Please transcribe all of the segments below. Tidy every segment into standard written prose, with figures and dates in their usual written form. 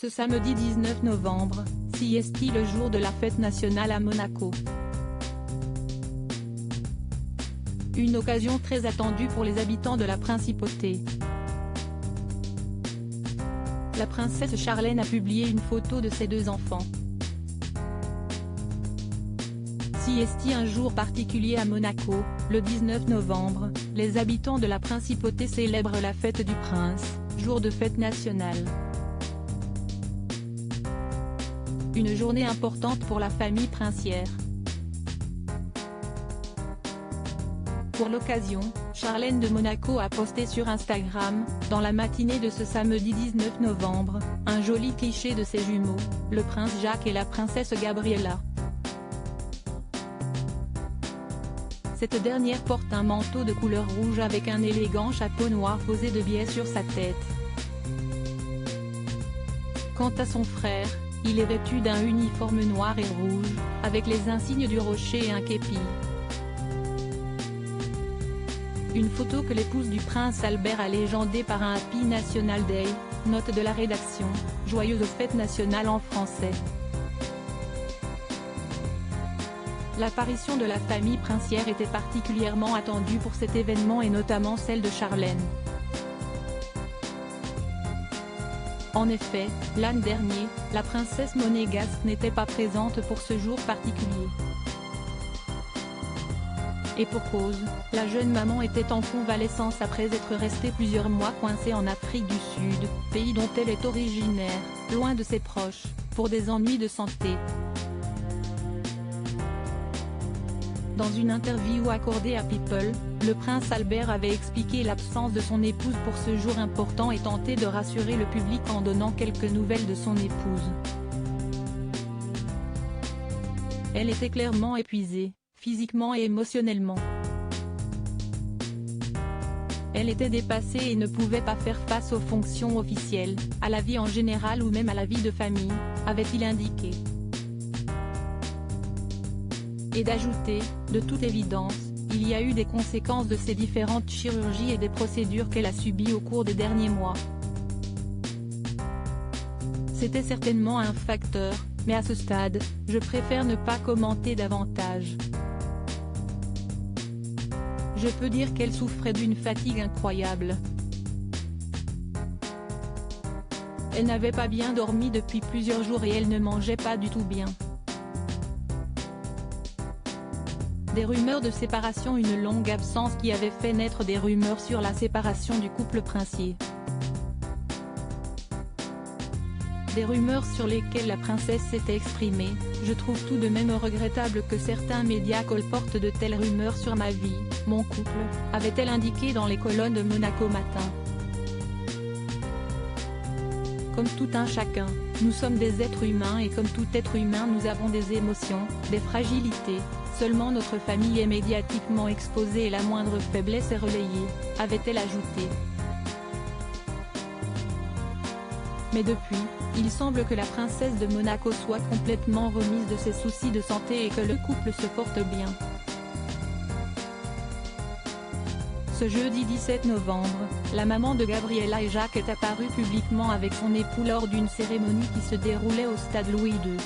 Ce samedi 19 novembre, CST le jour de la fête nationale à Monaco. Une occasion très attendue pour les habitants de la principauté. La princesse Charlène a publié une photo de ses deux enfants. CST un jour particulier à Monaco, le 19 novembre, les habitants de la principauté célèbrent la fête du prince, jour de fête nationale. Une journée importante pour la famille princière. Pour l'occasion, Charlène de Monaco a posté sur Instagram, dans la matinée de ce samedi 19 novembre, un joli cliché de ses jumeaux, le prince Jacques et la princesse Gabriella. Cette dernière porte un manteau de couleur rouge avec un élégant chapeau noir posé de biais sur sa tête. Quant à son frère, il est vêtu d'un uniforme noir et rouge, avec les insignes du rocher et un képi. Une photo que l'épouse du prince Albert a légendée par un Happy National Day, note de la rédaction, joyeuse fête nationale en français. L'apparition de la famille princière était particulièrement attendue pour cet événement et notamment celle de Charlène. En effet, l'an dernier, la princesse monégasque n'était pas présente pour ce jour particulier. Et pour cause, la jeune maman était en convalescence après être restée plusieurs mois coincée en Afrique du Sud, pays dont elle est originaire, loin de ses proches, pour des ennuis de santé. Dans une interview accordée à People, le prince Albert avait expliqué l'absence de son épouse pour ce jour important et tenté de rassurer le public en donnant quelques nouvelles de son épouse. Elle était clairement épuisée, physiquement et émotionnellement. Elle était dépassée et ne pouvait pas faire face aux fonctions officielles, à la vie en général ou même à la vie de famille, avait-il indiqué. Et d'ajouter, de toute évidence, il y a eu des conséquences de ces différentes chirurgies et des procédures qu'elle a subies au cours des derniers mois. C'était certainement un facteur, mais à ce stade, je préfère ne pas commenter davantage. Je peux dire qu'elle souffrait d'une fatigue incroyable. Elle n'avait pas bien dormi depuis plusieurs jours et elle ne mangeait pas du tout bien. Des rumeurs de séparation, une longue absence qui avait fait naître des rumeurs sur la séparation du couple princier. Des rumeurs sur lesquelles la princesse s'était exprimée. Je trouve tout de même regrettable que certains médias colportent de telles rumeurs sur ma vie, mon couple, avait-elle indiqué dans les colonnes de Monaco Matin. Comme tout un chacun, nous sommes des êtres humains et comme tout être humain nous avons des émotions, des fragilités, seulement notre famille est médiatiquement exposée et la moindre faiblesse est relayée, avait-elle ajouté. Mais depuis, il semble que la princesse de Monaco soit complètement remise de ses soucis de santé et que le couple se porte bien. Ce jeudi 17 novembre, la maman de Gabriella et Jacques est apparue publiquement avec son époux lors d'une cérémonie qui se déroulait au stade Louis II.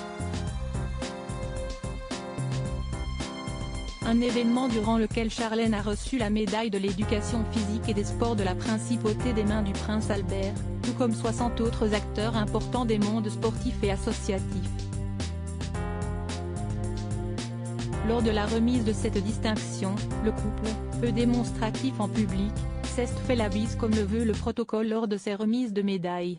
Un événement durant lequel Charlène a reçu la médaille de l'éducation physique et des sports de la principauté des mains du prince Albert, tout comme 60 autres acteurs importants des mondes sportifs et associatifs. Lors de la remise de cette distinction, le couple, peu démonstratif en public, s'est fait la bise comme le veut le protocole lors de ces remises de médailles.